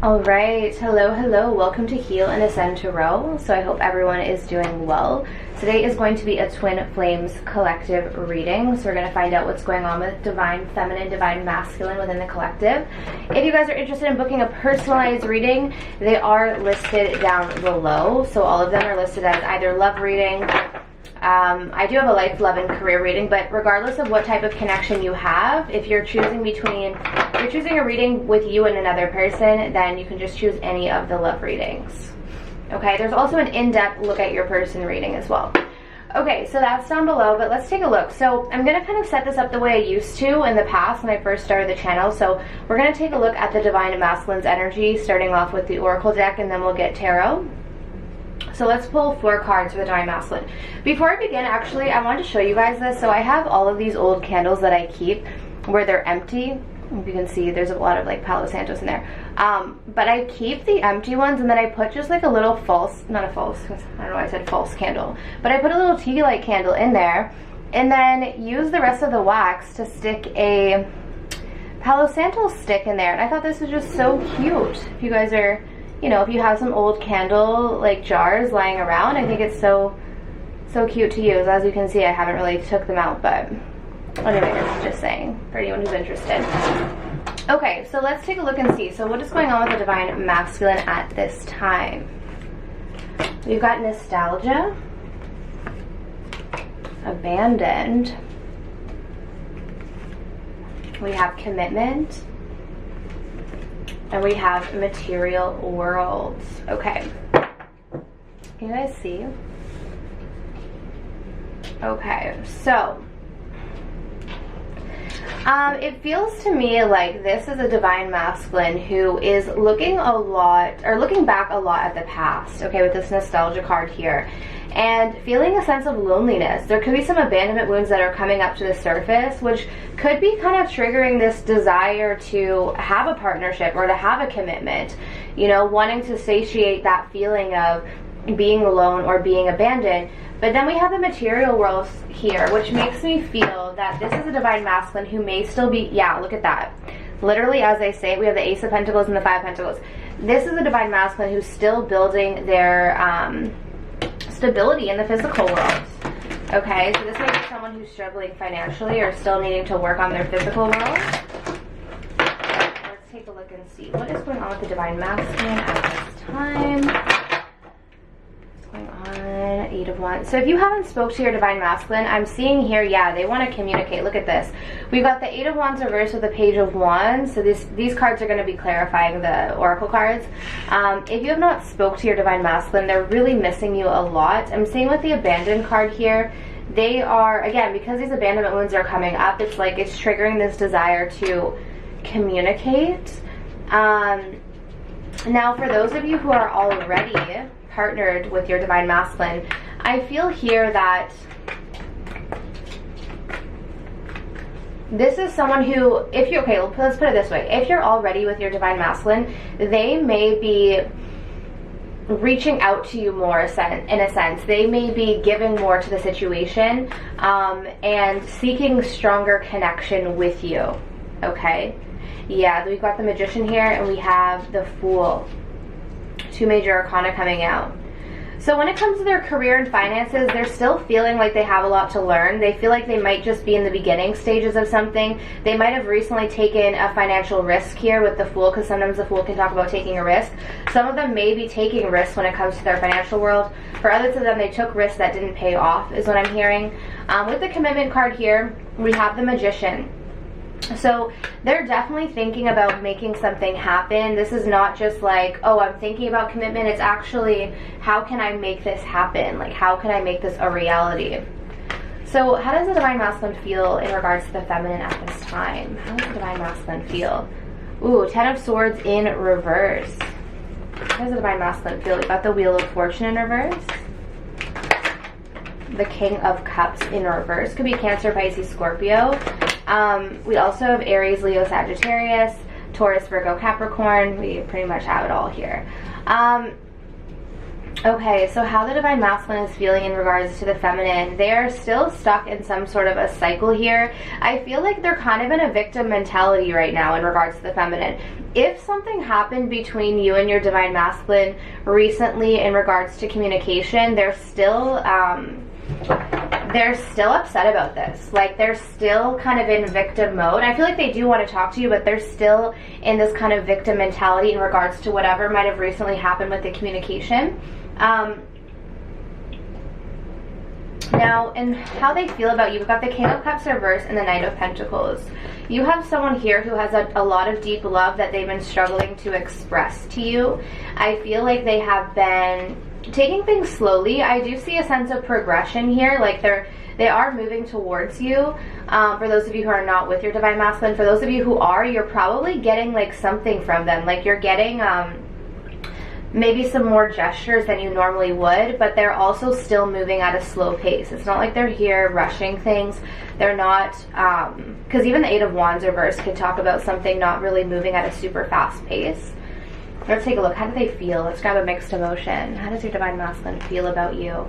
All right, hello, welcome to Heal and Ascend to Row. So I hope everyone is doing well. Today is going to be a Twin Flames collective reading. So we're going to find out what's going on with Divine Feminine, Divine Masculine within the collective. If you guys are interested in booking a personalized reading, they are listed down below. So all of them are listed as either love reading. I do have a life, love, and career reading, but regardless of what type of connection you have, if you're choosing a reading with you and another person, then you can just choose any of the love readings. Okay, there's also an in-depth look at your person reading as well. Okay, so that's down below, but let's take a look. So I'm going to kind of set this up the way I used to in the past when I first started the channel. So we're going to take a look at the Divine Masculine's energy, starting off with the Oracle deck, and then we'll get Tarot. So let's pull 4 cards for the Divine Masculine. Before I begin, actually, I wanted to show you guys this. So I have all of these old candles that I keep where they're empty. If you can see, there's a lot of like Palo Santos in there. But I keep the empty ones, and then I put just like a little false, not a false, I don't know why I said false candle, but I put a little tea light candle in there, and then use the rest of the wax to stick a Palo Santos stick in there. And I thought this was just so cute. If you guys are, you know, if you have some old candle like jars lying around, I think it's so cute to use. As you can see, I haven't really took them out, but anyways, just saying for anyone who's interested. Okay, so let's take a look and see. So what is going on with the Divine Masculine at this time? We've got nostalgia, abandoned, we have commitment, and we have material worlds. Okay, can you guys see? Okay, so it feels to me like this is a Divine Masculine who is looking back a lot at the past, okay, with this nostalgia card here, and feeling a sense of loneliness. There could be some abandonment wounds that are coming up to the surface, which could be kind of triggering this desire to have a partnership or to have a commitment, you know, wanting to satiate that feeling of being alone or being abandoned. But then we have the material world here, which makes me feel that this is a Divine Masculine who may still be, yeah, look at that. Literally, as I say, we have the Ace of Pentacles and the Five of Pentacles. This is a Divine Masculine who's still building their stability in the physical world. Okay, so this may be someone who's struggling financially or still needing to work on their physical world. Let's take a look and see what is going on with the Divine Masculine at this time. Going on, 8 of Wands. So if you haven't spoke to your Divine Masculine, I'm seeing here, yeah, they want to communicate. Look at this. We've got the 8 of Wands reversed with the Page of Wands. So these cards are going to be clarifying the Oracle cards. If you have not spoke to your Divine Masculine, they're really missing you a lot. I'm seeing with the Abandoned card here, they are, again, because these abandonment wounds are coming up, it's like it's triggering this desire to communicate. Now, for those of you who are already partnered with your Divine Masculine, I feel here that this is someone who, if you, okay, let's put it this way. If you're already with your Divine Masculine, they may be reaching out to you more in a sense. They may be giving more to the situation and seeking stronger connection with you. Okay? Yeah, we've got the Magician here, and we have the Fool. 2 major arcana coming out. So when it comes to their career and finances, they're still feeling like they have a lot to learn. They feel like they might just be in the beginning stages of something. They might have recently taken a financial risk here with the Fool, because sometimes the Fool can talk about taking a risk. Some of them may be taking risks when it comes to their financial world. For others of them, they took risks that didn't pay off, is what I'm hearing. With the Commitment card here, we have the Magician. So they're definitely thinking about making something happen. This is not just like, oh, I'm thinking about commitment. It's actually, how can I make this happen? Like, how can I make this a reality? So how does the Divine Masculine feel in regards to the feminine at this time? How does the Divine Masculine feel? Ooh, 10 of Swords in reverse. How does the Divine Masculine feel? We've got the Wheel of Fortune in reverse. The King of Cups in reverse. Could be Cancer, Pisces, Scorpio. We also have Aries, Leo, Sagittarius, Taurus, Virgo, Capricorn. We pretty much have it all here. Okay, so how the Divine Masculine is feeling in regards to the feminine, they are still stuck in some sort of a cycle here. I feel like they're kind of in a victim mentality right now in regards to the feminine. If something happened between you and your Divine Masculine recently in regards to communication, they're still upset about this. Like, they're still kind of in victim mode. I feel like they do want to talk to you, but they're still in this kind of victim mentality in regards to whatever might have recently happened with the communication. Now, and how they feel about you, we've got the King of Cups reversed and the Knight of Pentacles. You have someone here who has a lot of deep love that they've been struggling to express to you. I feel like they have been taking things slowly. I do see a sense of progression here, like they are moving towards you. For those of you who are not with your Divine Masculine, for those of you who are, you're probably getting like something from them. Like, you're getting maybe some more gestures than you normally would, but they're also still moving at a slow pace. It's not like they're here rushing things. They're not, because even the Eight of Wands reverse could talk about something not really moving at a super fast pace. Let's take a look. How do they feel? Let's grab a mixed emotion. How does your Divine Masculine feel about you?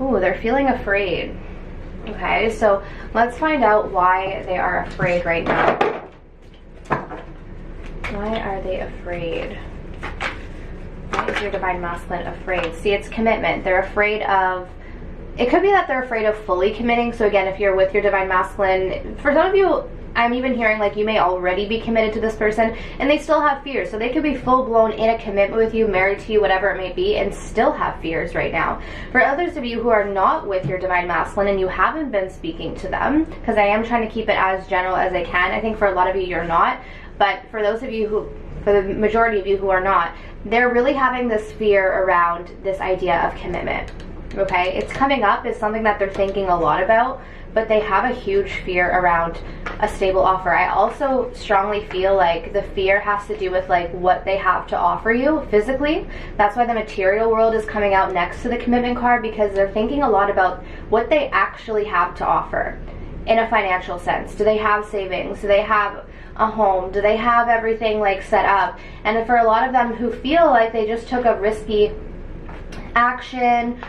Ooh, they're feeling afraid. Okay, so let's find out why they are afraid right now. Why are they afraid? Why is your Divine Masculine afraid? See, it's commitment. They're afraid of, it could be that they're afraid of fully committing. So again, if you're with your Divine Masculine, for some of you, I'm even hearing like you may already be committed to this person and they still have fears. So they could be full-blown in a commitment with you, married to you, whatever it may be, and still have fears right now. For others of you who are not with your Divine Masculine and you haven't been speaking to them, because I am trying to keep it as general as I can. I think for a lot of you, you're not. But for those of you who, for the majority of you who are not, they're really having this fear around this idea of commitment. Okay, it's coming up as something that they're thinking a lot about, but they have a huge fear around a stable offer. I also strongly feel like the fear has to do with like what they have to offer you physically. That's why the material world is coming out next to the commitment card, because they're thinking a lot about what they actually have to offer in a financial sense. Do they have savings? Do they have a home? Do they have everything like set up? And for a lot of them who feel like they just took a risky action,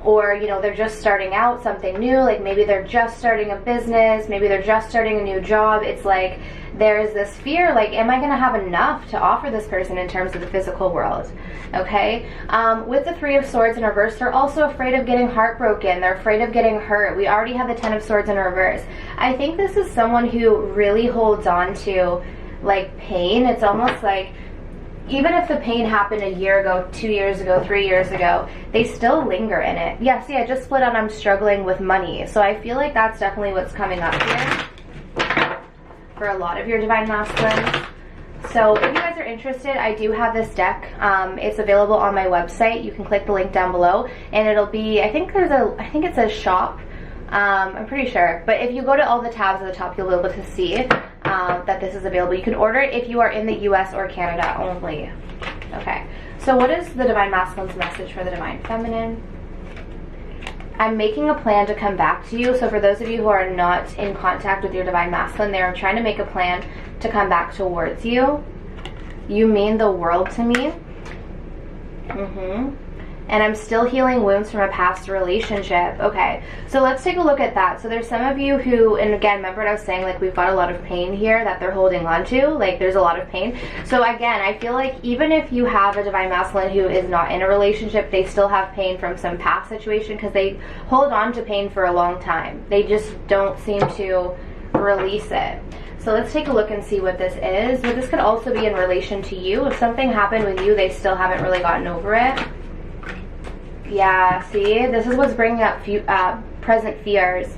or you know, they're just starting out something new, like maybe they're just starting a business, maybe they're just starting a new job, it's like there's this fear, like, am I going to have enough to offer this person in terms of the physical world? Okay, with the Three of Swords in reverse, they're also afraid of getting heartbroken. They're afraid of getting hurt. We already have the Ten of Swords in reverse. I think this is someone who really holds on to like pain. It's almost like even if the pain happened a year ago, 2 years ago, 3 years ago, they still linger in it. Yeah, see, I just split on I'm struggling with money. So I feel like that's definitely what's coming up here for a lot of your Divine Masculines. So if you guys are interested, I do have this deck. It's available on my website. You can click the link down below and it'll be, I think it's a shop. I'm pretty sure. But if you go to all the tabs at the top, you'll be able to see that this is available. You can order it if you are in the US or Canada only. Okay, so what is the Divine Masculine's message for the Divine Feminine? I'm making a plan to come back to you. So for those of you who are not in contact with your Divine Masculine, they're trying to make a plan to come back towards you. You mean the world to me. And I'm still healing wounds from a past relationship. Okay, so let's take a look at that. So there's some of you who, and again, remember what I was saying, like we've got a lot of pain here that they're holding on to. Like there's a lot of pain. So again, I feel like even if you have a Divine Masculine who is not in a relationship, they still have pain from some past situation because they hold on to pain for a long time. They just don't seem to release it. So let's take a look and see what this is. But this could also be in relation to you. If something happened with you, they still haven't really gotten over it. Yeah, see, this is what's bringing up present fears.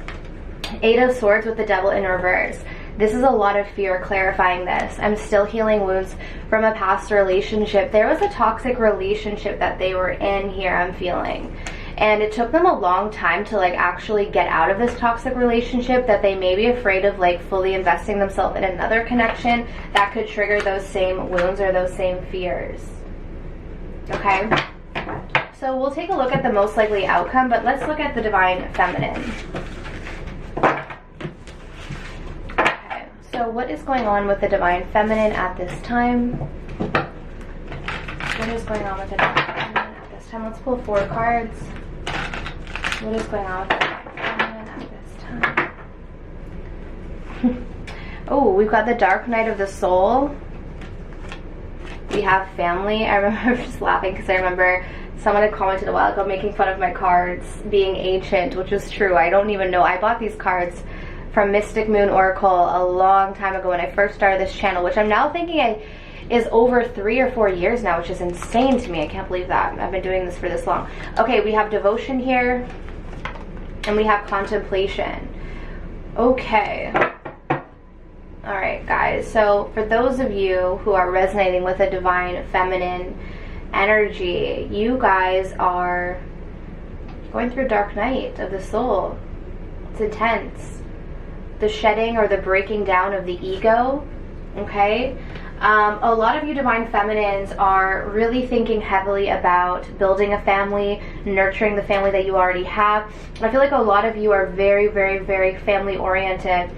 Eight of Swords with the Devil in reverse. This is a lot of fear clarifying this. I'm still healing wounds from a past relationship. There was a toxic relationship that they were in here, I'm feeling. And it took them a long time to like actually get out of this toxic relationship, that they may be afraid of like fully investing themselves in another connection that could trigger those same wounds or those same fears. Okay? So we'll take a look at the most likely outcome, but let's look at the Divine Feminine. Okay, so what is going on with the Divine Feminine at this time? What is going on with the Divine Feminine at this this time. Let's pull 4 cards. What is going on with Divine Feminine at this time? Oh, we've got the Dark Night of the Soul. We have family. I remember just laughing because I remember someone had commented a while ago making fun of my cards being ancient, which was true. I don't even know. I bought these cards from Mystic Moon Oracle a long time ago when I first started this channel, which I'm now thinking is over 3 or 4 years now, which is insane to me. I can't believe that. I've been doing this for this long. Okay, we have devotion here, and we have contemplation. Okay. Alright, guys. So for those of you who are resonating with a divine feminine energy, you guys are going through a dark night of the soul. It's intense. The shedding or the breaking down of the ego. Okay. A lot of you divine feminines are really thinking heavily about building a family, nurturing the family that you already have. I feel like a lot of you are very, very, very family oriented.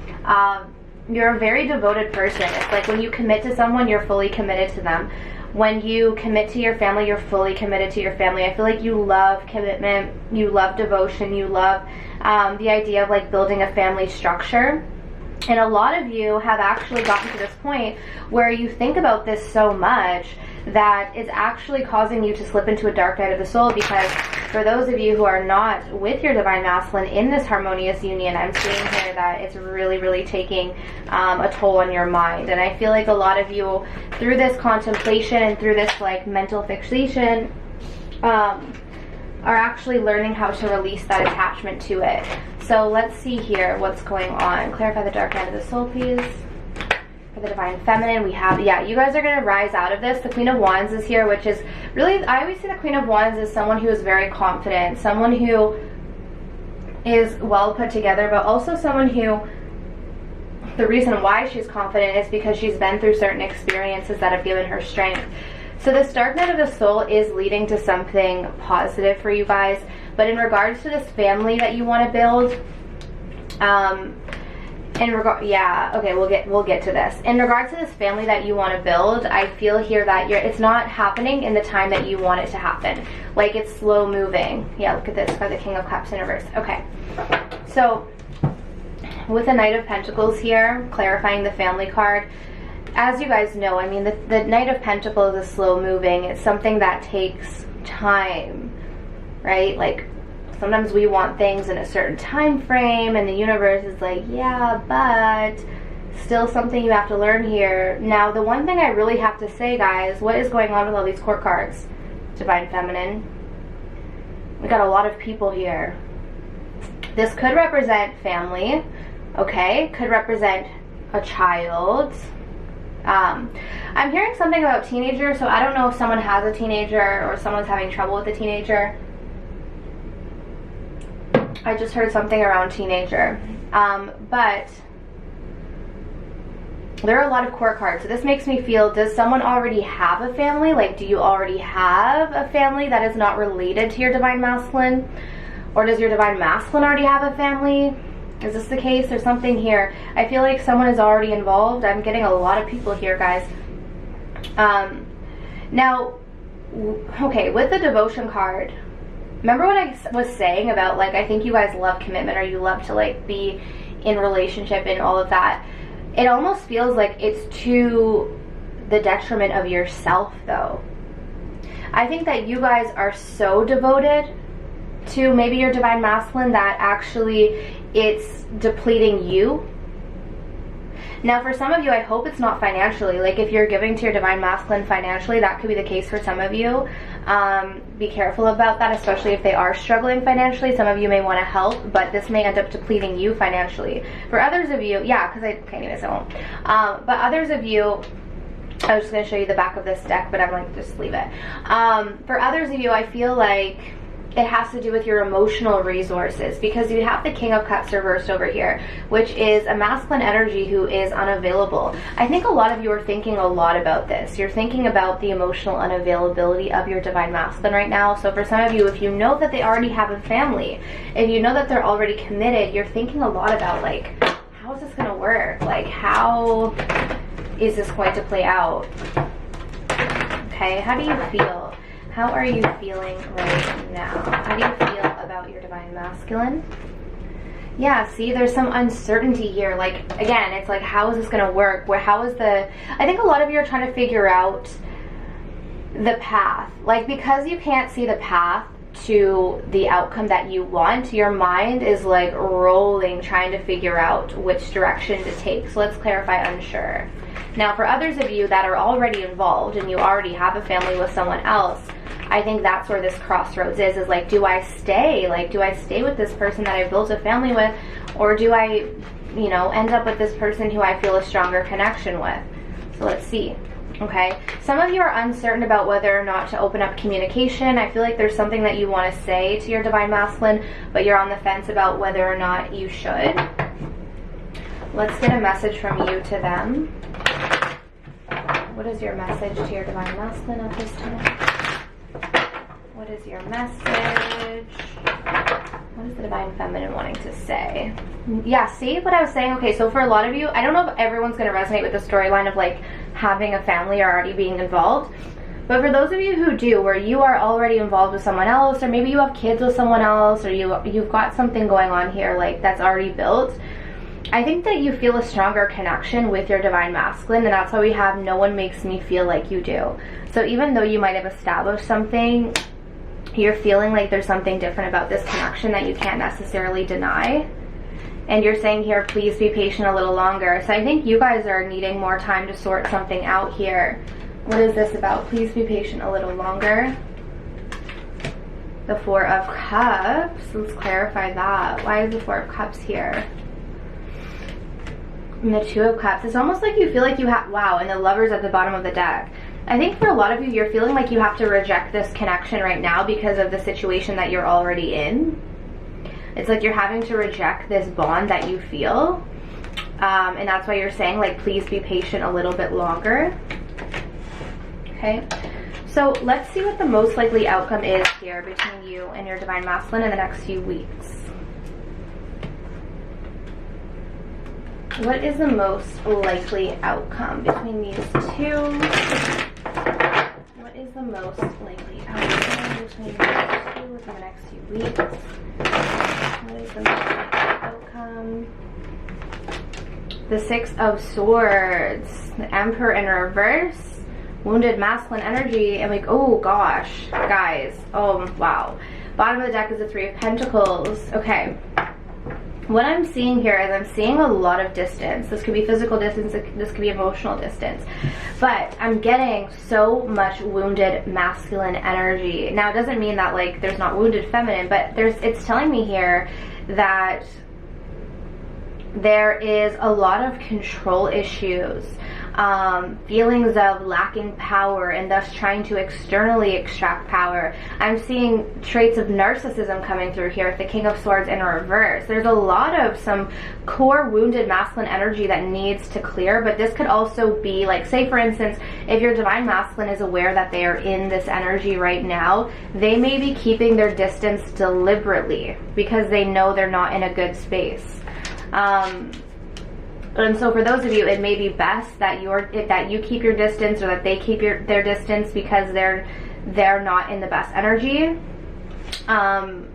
You're a very devoted person. It's like when you commit to someone, you're fully committed to them. When you commit to your family, you're fully committed to your family. I feel like you love commitment, you love devotion, you love the idea of like building a family structure. And a lot of you have actually gotten to this point where you think about this so much that it's actually causing you to slip into a dark night of the soul, because for those of you who are not with your divine masculine in this harmonious union, I'm seeing here that it's really, really taking a toll on your mind. And I feel like a lot of you, through this contemplation and through this like mental fixation, are actually learning how to release that attachment to it. So let's see here what's going on. Clarify the dark night of the soul, please. For the divine feminine, we have, yeah, you guys are going to rise out of this. The Queen of Wands is here, which is really, I always see the Queen of Wands as someone who is very confident, someone who is well put together, but also someone who, the reason why she's confident is because she's been through certain experiences that have given her strength. So this dark night of the soul is leading to something positive for you guys. But in regards to this family that you want to build, we'll get to this. In regards to this family that you want to build, I feel here that it's not happening in the time that you want it to happen. Like it's slow moving. Yeah, look at this by the King of Cups in reverse. Okay, so with the Knight of Pentacles here, clarifying the family card. As you guys know, I mean, the Knight of Pentacles is slow moving. It's something that takes time, right? Like sometimes we want things in a certain time frame and the universe is like, yeah, but still something you have to learn here. Now, the one thing I really have to say, guys, what is going on with all these court cards? Divine Feminine. We got a lot of people here. This could represent family, okay? Could represent a child. I'm hearing something about teenager, so I don't know if someone has a teenager or someone's having trouble with a teenager. I just heard something around teenager. But there are a lot of court cards, so this makes me feel, does someone already have a family? Like, do you already have a family that is not related to your divine masculine? Or does your divine masculine already have a family? Is this the case? There's something here. I feel like someone is already involved. I'm getting a lot of people here, guys. Now, okay, with the devotion card, remember what I was saying about, like, I think you guys love commitment, or you love to, like, be in relationship and all of that. It almost feels like it's to the detriment of yourself, though. I think that you guys are so devoted to maybe your divine masculine that actually it's depleting you. Now, for some of you, I hope it's not financially. Like, if you're giving to your divine masculine financially, that could be the case for some of you. Be careful about that, especially if they are struggling financially. Some of you may want to help, but this may end up depleting you financially. For others of you, yeah, because anyways, I won't. But others of you, I was just going to show you the back of this deck, but I'm like, just leave it. For others of you, I feel like it has to do with your emotional resources, because you have the King of Cups reversed over here, which is a masculine energy who is unavailable. I think a lot of you are thinking a lot about this. You're thinking about the emotional unavailability of your divine masculine right now. So for some of you, if you know that they already have a family, if you know that they're already committed, you're thinking a lot about, like, how is this going to work? Like, how is this going to play out? Okay, how do you feel? How are you feeling right now? How do you feel about your divine masculine? Yeah, see, there's some uncertainty here. Like, again, it's like, how is this going to work? I think a lot of you are trying to figure out the path. Like, because you can't see the path to the outcome that you want, your mind is like rolling, trying to figure out which direction to take. So let's clarify unsure. Now, for others of you that are already involved and you already have a family with someone else, I think that's where this crossroads is like, do I stay? Like, do I stay with this person that I built a family with? Or do I, you know, end up with this person who I feel a stronger connection with? So let's see. Okay, some of you are uncertain about whether or not to open up communication. I feel like there's something that you want to say to your divine masculine, but you're on the fence about whether or not you should. Let's get a message from you to them. What is your message to your divine masculine at this time? What is your message? What is the divine feminine wanting to say? Yeah, see what I was saying? Okay, so for a lot of you, I don't know if everyone's going to resonate with the storyline of like having a family or already being involved. But for those of you who do, where you are already involved with someone else, or maybe you have kids with someone else, or you've got something going on here like that's already built, I think that you feel a stronger connection with your divine masculine, and that's why we have no one makes me feel like you do. So even though you might have established something, you're feeling like there's something different about this connection that you can't necessarily deny. And you're saying here, please be patient a little longer. So I think you guys are needing more time to sort something out here. What is this about? Please be patient a little longer. The Four of Cups. Let's clarify that. Why is the Four of Cups here? And the Two of Cups. It's almost like you feel like you have, wow, and the Lovers at the bottom of the deck. I think for a lot of you, you're feeling like you have to reject this connection right now because of the situation that you're already in. It's like you're having to reject this bond that you feel. And that's why you're saying, like, please be patient a little bit longer. Okay. So let's see what the most likely outcome is here between you and your divine masculine in the next few weeks. What is the most likely outcome between these two? What is the most likely outcome between these two within the next few weeks? What is the most likely outcome? The Six of Swords, the Emperor in reverse, wounded masculine energy, and like, oh gosh, guys, oh wow. Bottom of the deck is the Three of Pentacles. Okay. What I'm seeing here is I'm seeing a lot of distance. This could be physical distance, this could be emotional distance. But I'm getting so much wounded masculine energy. Now, it doesn't mean that like there's not wounded feminine, but it's telling me here that there is a lot of control issues, feelings of lacking power and thus trying to externally extract power. I'm seeing traits of narcissism coming through here with the King of Swords in reverse. There's a lot of some core wounded masculine energy that needs to clear, but this could also be like, say for instance, if your divine masculine is aware that they are in this energy right now, they may be keeping their distance deliberately because they know they're not in a good space. And so for those of you, it may be best that you keep your distance, or that they keep their distance because they're not in the best energy. And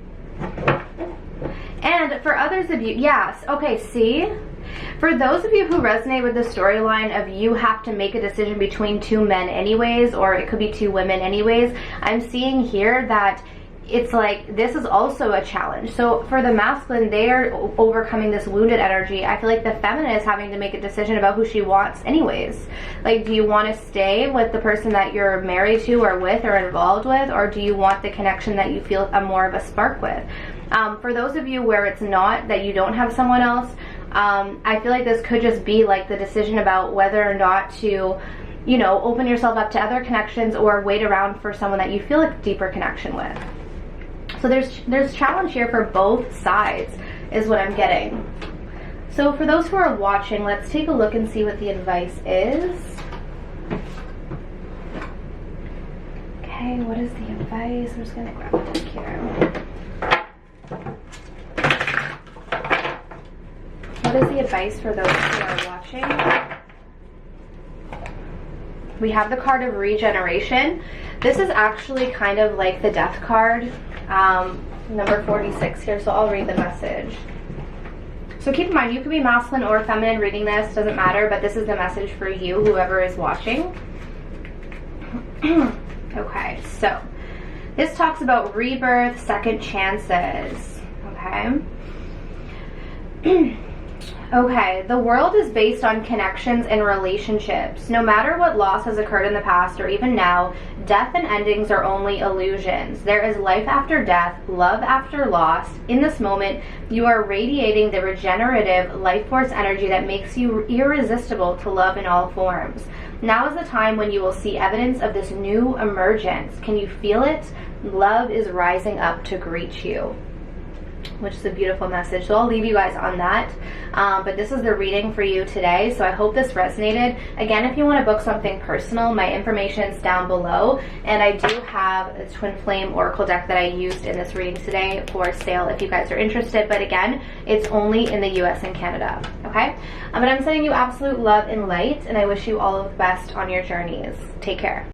for others of you, yes, okay, see? For those of you who resonate with the storyline of you have to make a decision between two men anyways, or it could be two women anyways, I'm seeing here that it's like this is also a challenge. So for the masculine, they are overcoming this wounded energy. I feel like the feminine is having to make a decision about who she wants anyways. Like, do you want to stay with the person that you're married to or with or involved with, or do you want the connection that you feel a more of a spark with? For those of you where it's not, that you don't have someone else, I feel like this could just be like the decision about whether or not to, you know, open yourself up to other connections or wait around for someone that you feel a deeper connection with. So there's challenge here for both sides is what I'm getting. So for those who are watching, let's take a look and see what the advice is. Okay, what is the advice? I'm just going to grab a book here. What is the advice for those who are watching? We have the card of regeneration. This is actually kind of like the death card, number 46 here, so I'll read the message. So keep in mind, you could be masculine or feminine reading this, doesn't matter, but this is the message for you, whoever is watching. Okay, so this talks about rebirth, second chances, okay? Okay, the world is based on connections and relationships. No matter what loss has occurred in the past or even now, death and endings are only illusions. There is life after death, love after loss. In this moment, you are radiating the regenerative life force energy that makes you irresistible to love in all forms. Now is the time when you will see evidence of this new emergence. Can you feel it? Love is rising up to greet you. Which is a beautiful message. So I'll leave you guys on that. But this is the reading for you today. So I hope this resonated. Again, if you want to book something personal, my information is down below. And I do have a Twin Flame Oracle deck that I used in this reading today for sale if you guys are interested. But again, it's only in the US and Canada. Okay? But I'm sending you absolute love and light. And I wish you all of the best on your journeys. Take care.